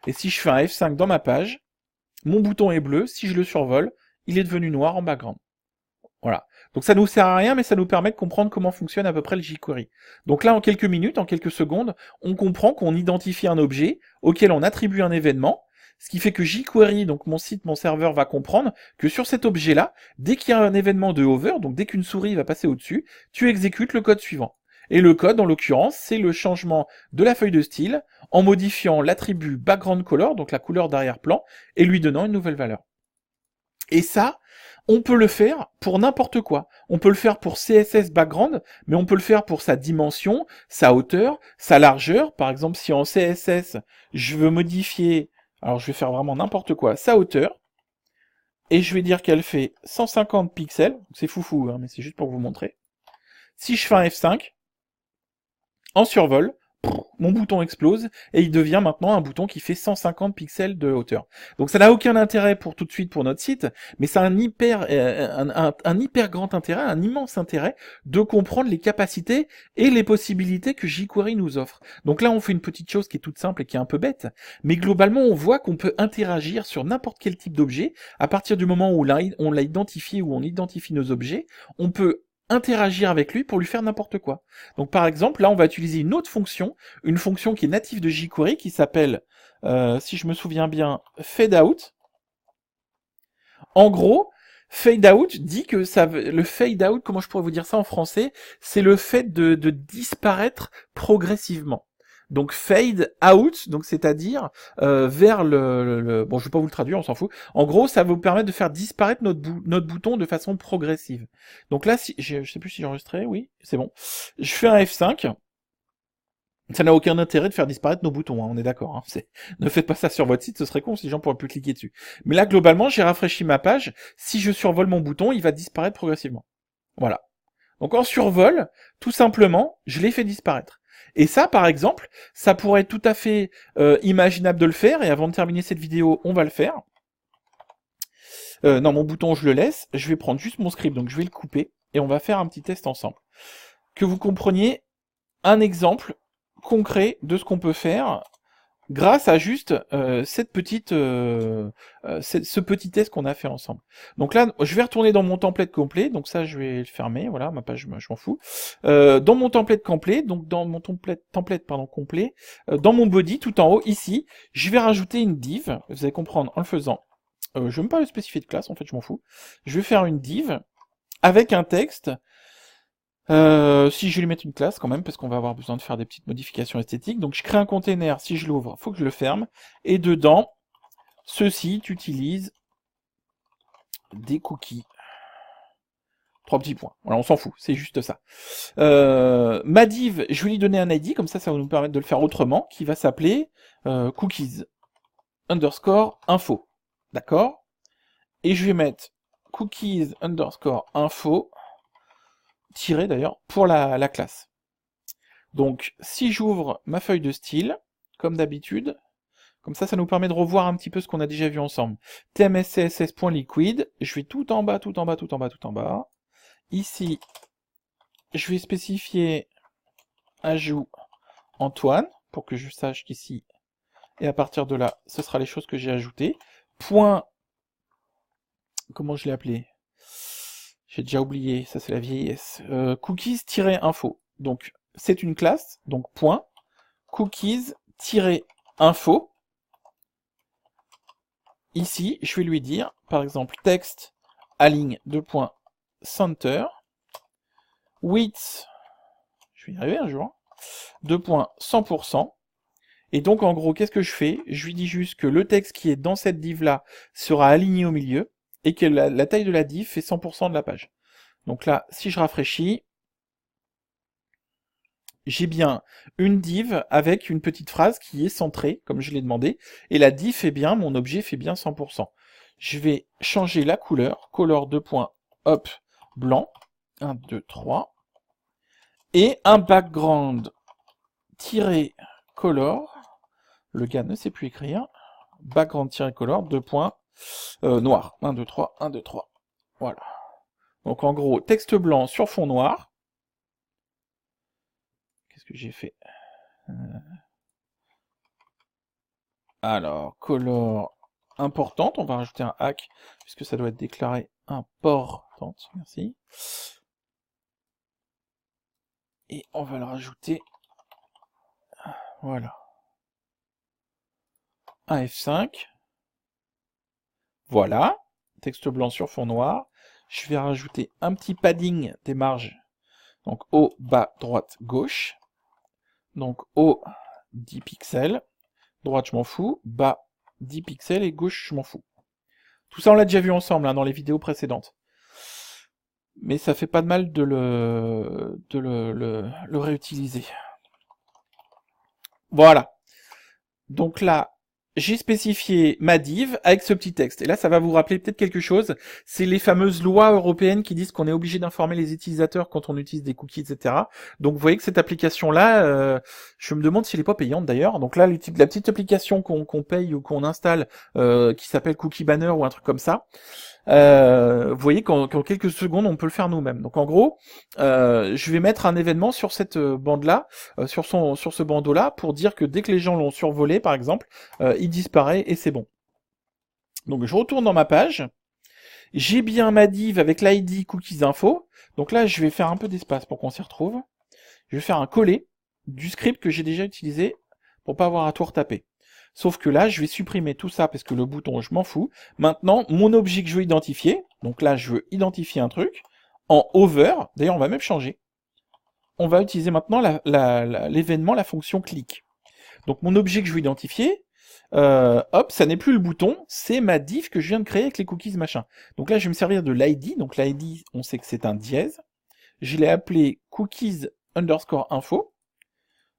Et si je fais un F5 dans ma page, mon bouton est bleu, si je le survole, il est devenu noir en background. Voilà. Donc ça nous sert à rien, mais ça nous permet de comprendre comment fonctionne à peu près le jQuery. Donc là, en quelques minutes, en quelques secondes, on comprend qu'on identifie un objet auquel on attribue un événement, ce qui fait que jQuery, donc mon site, mon serveur, va comprendre que sur cet objet-là, dès qu'il y a un événement de hover, donc dès qu'une souris va passer au-dessus, tu exécutes le code suivant. Et le code, en l'occurrence, c'est le changement de la feuille de style en modifiant l'attribut background color, donc la couleur d'arrière-plan, et lui donnant une nouvelle valeur. Et ça, on peut le faire pour n'importe quoi. On peut le faire pour CSS background, mais on peut le faire pour sa dimension, sa hauteur, sa largeur. Par exemple, si en CSS, je veux modifier, alors je vais faire vraiment n'importe quoi, sa hauteur, et je vais dire qu'elle fait 150 pixels, c'est foufou, hein, mais c'est juste pour vous montrer. Si je fais un F5, en survol, mon bouton explose et il devient maintenant un bouton qui fait 150 pixels de hauteur. Donc ça n'a aucun intérêt pour tout de suite pour notre site, mais c'est un hyper grand intérêt, un immense intérêt de comprendre les capacités et les possibilités que jQuery nous offre. Donc là on fait une petite chose qui est toute simple et qui est un peu bête, mais globalement on voit qu'on peut interagir sur n'importe quel type d'objet. À partir du moment où on l'a identifié, où on identifie nos objets, on peut interagir avec lui pour lui faire n'importe quoi. Donc par exemple, là on va utiliser une autre fonction, une fonction qui est native de jQuery qui s'appelle, si je me souviens bien, fadeout. En gros, fadeout dit que le fadeout, comment je pourrais vous dire ça en français, c'est le fait de disparaître progressivement. Donc fade out, donc c'est-à-dire vers bon, je vais pas vous le traduire, on s'en fout. En gros, ça va vous permettre de faire disparaître notre bouton de façon progressive. Donc là, je sais plus si j'ai enregistré, oui, c'est bon. Je fais un F5. Ça n'a aucun intérêt de faire disparaître nos boutons, hein, on est d'accord. Hein, ne faites pas ça sur votre site, ce serait con si les gens pourraient plus cliquer dessus. Mais là, globalement, j'ai rafraîchi ma page. Si je survole mon bouton, il va disparaître progressivement. Voilà. Donc en survol, tout simplement, je l'ai fait disparaître. Et ça, par exemple, ça pourrait être tout à fait imaginable de le faire, et avant de terminer cette vidéo, on va le faire. Non, mon bouton, je le laisse. Je vais prendre juste mon script, donc je vais le couper, et on va faire un petit test ensemble. Que vous compreniez un exemple concret de ce qu'on peut faire grâce à juste ce petit test qu'on a fait ensemble. Donc là, je vais retourner dans mon template complet, donc ça je vais le fermer, voilà, ma page, je m'en fous. Dans mon template complet, donc dans mon template complet, dans mon body, tout en haut, ici, je vais rajouter une div, vous allez comprendre en le faisant. Je ne vais même pas le spécifier de classe, en fait, je m'en fous. Je vais faire une div avec un texte. Si je vais lui mettre une classe quand même, parce qu'on va avoir besoin de faire des petites modifications esthétiques. Donc je crée un container, si je l'ouvre, il faut que je le ferme. Et dedans, ceci utilise des cookies. 3 petits points. Voilà, on s'en fout, c'est juste ça. Ma div, je vais lui donner un ID, comme ça va nous permettre de le faire autrement, qui va s'appeler cookies underscore info. D'accord? Et je vais mettre cookies underscore info tiré d'ailleurs pour la classe. Donc si j'ouvre ma feuille de style, comme d'habitude, comme ça nous permet de revoir un petit peu ce qu'on a déjà vu ensemble. tmscss.liquid, je vais tout en bas, tout en bas, tout en bas, tout en bas. Ici, je vais spécifier ajout Antoine, pour que je sache qu'ici, et à partir de là, ce sera les choses que j'ai ajoutées. Point, comment je l'ai appelé? J'ai déjà oublié, ça c'est la vieillesse. Cookies-info. Donc c'est une classe, donc point, cookies-info. Ici, je vais lui dire, par exemple, texte align center, width, je vais y arriver un jour, 2.100%. Et donc en gros, qu'est-ce que je fais? Je lui dis juste que le texte qui est dans cette div-là sera aligné au milieu, et que la taille de la div fait 100% de la page. Donc là, si je rafraîchis, j'ai bien une div avec une petite phrase qui est centrée, comme je l'ai demandé, et la div fait bien, mon objet fait bien 100%. Je vais changer la couleur, color 2. Hop, blanc, 1, 2, 3, et un background color, le gars ne sait plus écrire, background-color 2. Noir, 1, 2, 3, 1, 2, 3, voilà. Donc en gros, texte blanc sur fond noir. Qu'est-ce que j'ai fait? Alors, color importante, on va rajouter un hack, puisque ça doit être déclaré importante, merci. Et on va le rajouter, voilà. Un F5. Voilà, texte blanc sur fond noir. Je vais rajouter un petit padding des marges. Donc haut, bas, droite, gauche. Donc haut, 10 pixels. Droite, je m'en fous. Bas, 10 pixels. Et gauche, je m'en fous. Tout ça, on l'a déjà vu ensemble hein, dans les vidéos précédentes. Mais ça fait pas de mal de le réutiliser. Voilà. Donc là, j'ai spécifié ma div avec ce petit texte. Et là, ça va vous rappeler peut-être quelque chose. C'est les fameuses lois européennes qui disent qu'on est obligé d'informer les utilisateurs quand on utilise des cookies, etc. Donc, vous voyez que cette application-là, je me demande si elle n'est pas payante d'ailleurs. Donc là, la petite application qu'on paye ou qu'on installe, qui s'appelle Cookie Banner ou un truc comme ça, vous voyez qu'en quelques secondes, on peut le faire nous-mêmes. Donc en gros, je vais mettre un événement sur cette bande-là, sur ce bandeau-là, pour dire que dès que les gens l'ont survolé, par exemple, il disparaît et c'est bon. Donc je retourne dans ma page. J'ai bien ma div avec l'ID cookies info. Donc là, je vais faire un peu d'espace pour qu'on s'y retrouve. Je vais faire un coller du script que j'ai déjà utilisé pour pas avoir à tout retaper. Sauf que là, je vais supprimer tout ça parce que le bouton, je m'en fous. Maintenant, mon objet que je veux identifier, donc là, je veux identifier un truc, en hover, d'ailleurs, on va même changer. On va utiliser maintenant l'événement, la fonction click. Donc mon objet que je veux identifier, hop, ça n'est plus le bouton, c'est ma div que je viens de créer avec les cookies machin. Donc là, je vais me servir de l'id. Donc l'id, on sait que c'est un dièse. Je l'ai appelé cookies underscore info.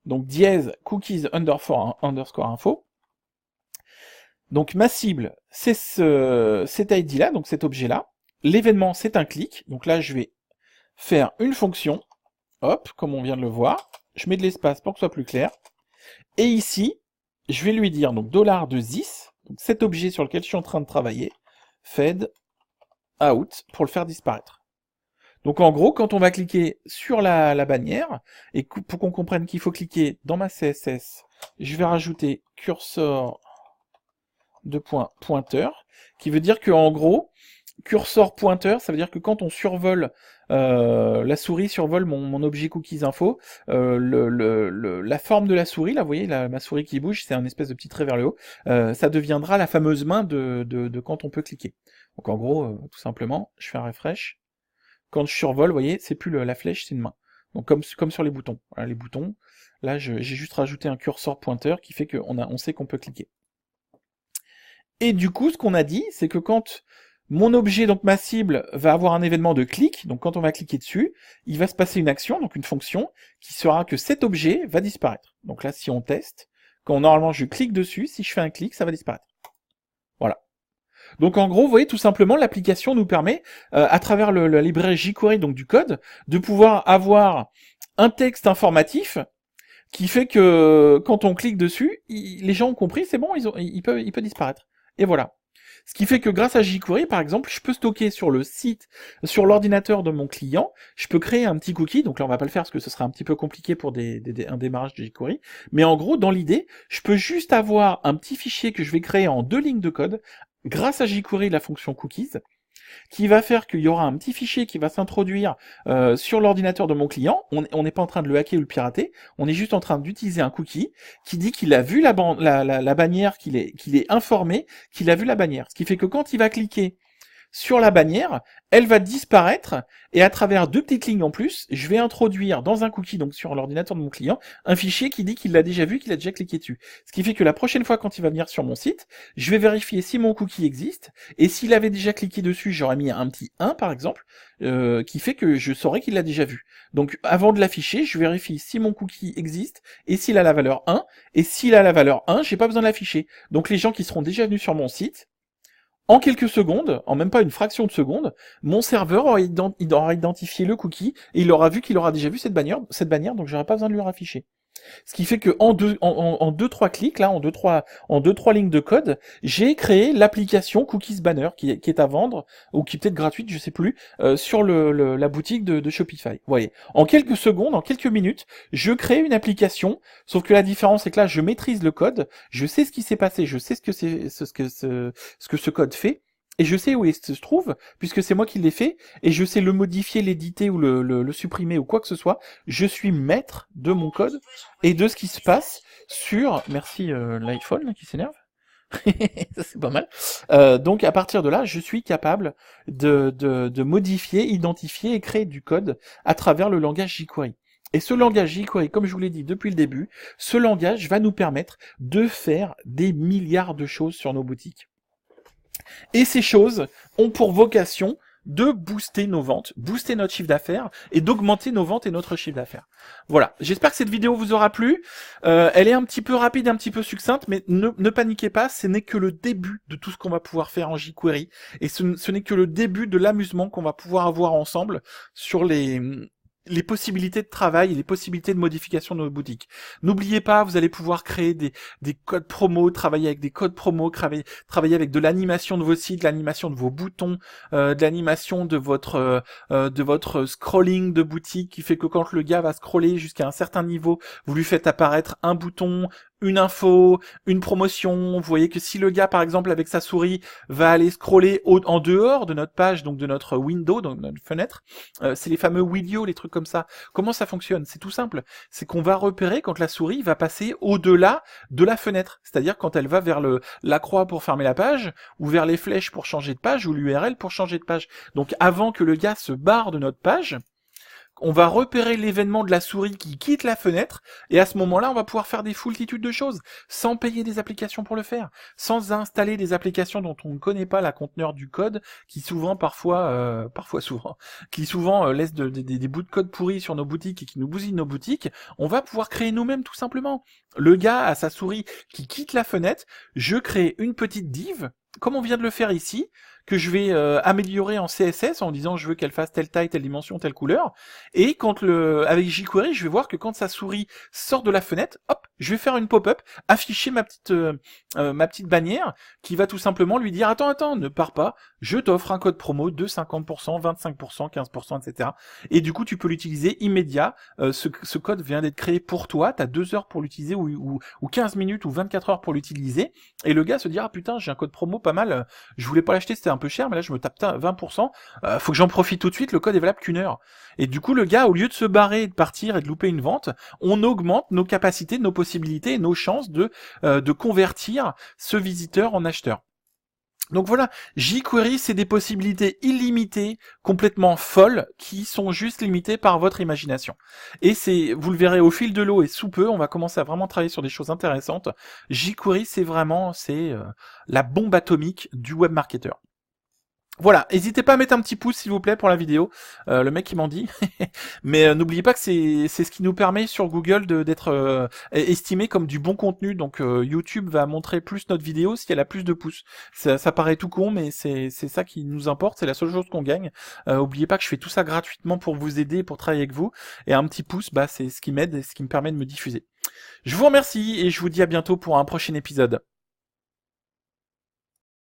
Donc dièse cookies underscore info. Donc ma cible, c'est cet id-là, donc cet objet-là. L'événement, c'est un clic. Donc là, je vais faire une fonction. Hop, comme on vient de le voir. Je mets de l'espace pour que ce soit plus clair. Et ici, je vais lui dire donc $de_this, donc cet objet sur lequel je suis en train de travailler, fade out pour le faire disparaître. Donc en gros, quand on va cliquer sur la bannière, et pour qu'on comprenne qu'il faut cliquer dans ma CSS, je vais rajouter cursor de pointeur, qui veut dire que en gros, cursor pointeur, ça veut dire que quand on survole, la souris survole mon objet cookies info, la forme de la souris, là vous voyez, ma souris qui bouge, c'est un espèce de petit trait vers le haut, ça deviendra la fameuse main de quand on peut cliquer. Donc en gros, tout simplement, je fais un refresh, quand je survole, vous voyez, c'est plus la flèche, c'est une main. Donc comme sur les boutons. Voilà, les boutons, là j'ai juste rajouté un cursor pointeur qui fait qu'on sait qu'on peut cliquer. Et du coup, ce qu'on a dit, c'est que quand mon objet, donc ma cible, va avoir un événement de clic, donc quand on va cliquer dessus, il va se passer une action, donc une fonction, qui sera que cet objet va disparaître. Donc là, si on teste, quand normalement je clique dessus, si je fais un clic, ça va disparaître. Voilà. Donc en gros, vous voyez, tout simplement, l'application nous permet, à travers la librairie jQuery, donc du code, de pouvoir avoir un texte informatif qui fait que quand on clique dessus, les gens ont compris, c'est bon, il peut disparaître. Et voilà. Ce qui fait que grâce à jQuery, par exemple, je peux stocker sur le site, sur l'ordinateur de mon client, je peux créer un petit cookie, donc là on va pas le faire parce que ce serait un petit peu compliqué pour un démarrage de jQuery, mais en gros, dans l'idée, je peux juste avoir un petit fichier que je vais créer en 2 lignes de code, grâce à jQuery, la fonction cookies, qui va faire qu'il y aura un petit fichier qui va s'introduire sur l'ordinateur de mon client. On n'est pas en train de le hacker ou le pirater, on est juste en train d'utiliser un cookie qui dit qu'il a vu la bannière, qu'il est informé qu'il a vu la bannière. Ce qui fait que quand il va cliquer sur la bannière, elle va disparaître, et à travers 2 petites lignes en plus, je vais introduire dans un cookie, donc sur l'ordinateur de mon client, un fichier qui dit qu'il l'a déjà vu, qu'il a déjà cliqué dessus. Ce qui fait que la prochaine fois quand il va venir sur mon site, je vais vérifier si mon cookie existe, et s'il avait déjà cliqué dessus, j'aurais mis un petit 1 par exemple, qui fait que je saurais qu'il l'a déjà vu. Donc avant de l'afficher, je vérifie si mon cookie existe, et s'il a la valeur 1, et s'il a la valeur 1, j'ai pas besoin de l'afficher. Donc les gens qui seront déjà venus sur mon site, en quelques secondes, en même pas une fraction de seconde, mon serveur aura identifié le cookie et il aura vu qu'il aura déjà vu cette bannière, donc j'aurai pas besoin de lui rafficher. Ce qui fait que en 2-3 clics, là, en 2-3 lignes de code, j'ai créé l'application Cookies Banner qui est à vendre, ou qui est peut-être gratuite, je sais plus, sur la boutique de Shopify. Vous voyez, en quelques secondes, en quelques minutes, je crée une application, sauf que la différence c'est que là, je maîtrise le code, je sais ce qui s'est passé, je sais ce que ce code fait, et je sais où il se trouve, puisque c'est moi qui l'ai fait, et je sais le modifier, l'éditer ou le supprimer ou quoi que ce soit. Je suis maître de mon code et de ce qui se passe sur... Merci l'iPhone là, qui s'énerve. Ça c'est pas mal. Donc à partir de là, je suis capable de modifier, identifier et créer du code à travers le langage jQuery. Et ce langage jQuery, comme je vous l'ai dit depuis le début, ce langage va nous permettre de faire des milliards de choses sur nos boutiques. Et ces choses ont pour vocation de booster nos ventes, booster notre chiffre d'affaires et d'augmenter nos ventes et notre chiffre d'affaires. Voilà, j'espère que cette vidéo vous aura plu. Elle est un petit peu rapide, un petit peu succincte, mais ne paniquez pas, ce n'est que le début de tout ce qu'on va pouvoir faire en jQuery. Et ce n'est que le début de l'amusement qu'on va pouvoir avoir ensemble sur les possibilités de travail et les possibilités de modification de nos boutiques. N'oubliez pas, vous allez pouvoir créer des codes promo, travailler avec des codes promo, travailler avec de l'animation de vos sites, de l'animation de vos boutons, de l'animation de votre scrolling de boutique qui fait que quand le gars va scroller jusqu'à un certain niveau, vous lui faites apparaître un bouton, une info, une promotion. Vous voyez que si le gars, par exemple, avec sa souris, va aller scroller en dehors de notre page, donc de notre window, donc de notre fenêtre, c'est les fameux widgets, les trucs comme ça. Comment ça fonctionne? C'est tout simple. C'est qu'on va repérer quand la souris va passer au-delà de la fenêtre. C'est-à-dire quand elle va vers la croix pour fermer la page, ou vers les flèches pour changer de page, ou l'URL pour changer de page. Donc avant que le gars se barre de notre page, on va repérer l'événement de la souris qui quitte la fenêtre, et à ce moment-là, on va pouvoir faire des foultitudes de choses, sans payer des applications pour le faire, sans installer des applications dont on ne connaît pas la conteneur du code, qui souvent, laissent des bouts de code pourris sur nos boutiques et qui nous bousillent nos boutiques. On va pouvoir créer nous-mêmes tout simplement. Le gars a sa souris qui quitte la fenêtre, je crée une petite div, comme on vient de le faire ici, que je vais améliorer en CSS en disant je veux qu'elle fasse telle taille, telle dimension, telle couleur. Et avec jQuery, je vais voir que quand sa souris sort de la fenêtre, hop, je vais faire une pop-up, afficher ma petite bannière qui va tout simplement lui dire attends, ne pars pas, je t'offre un code promo de 50%, 25%, 15%, etc. Et du coup, tu peux l'utiliser immédiat. Ce code vient d'être créé pour toi, t'as 2 heures pour l'utiliser ou 15 minutes ou 24 heures pour l'utiliser. Et le gars se dira putain, j'ai un code promo pas mal, je voulais pas l'acheter, c'était un peu cher, mais là je me tape 20%, faut que j'en profite tout de suite, le code est valable qu'1 heure. Et du coup, le gars, au lieu de se barrer, de partir et de louper une vente, on augmente nos capacités, nos possibilités et nos chances de convertir ce visiteur en acheteur. Donc voilà, jQuery, c'est des possibilités illimitées, complètement folles, qui sont juste limitées par votre imagination. Et vous le verrez au fil de l'eau et sous peu, on va commencer à vraiment travailler sur des choses intéressantes. jQuery, c'est la bombe atomique du web marketer. Voilà, n'hésitez pas à mettre un petit pouce s'il vous plaît pour la vidéo, le mec il m'en dit, mais n'oubliez pas que c'est ce qui nous permet sur Google d'être estimé comme du bon contenu, donc YouTube va montrer plus notre vidéo si elle a plus de pouces. Ça paraît tout con, mais c'est ça qui nous importe, c'est la seule chose qu'on gagne. N'oubliez pas que je fais tout ça gratuitement pour vous aider, pour travailler avec vous, et un petit pouce, c'est ce qui m'aide et ce qui me permet de me diffuser. Je vous remercie et je vous dis à bientôt pour un prochain épisode.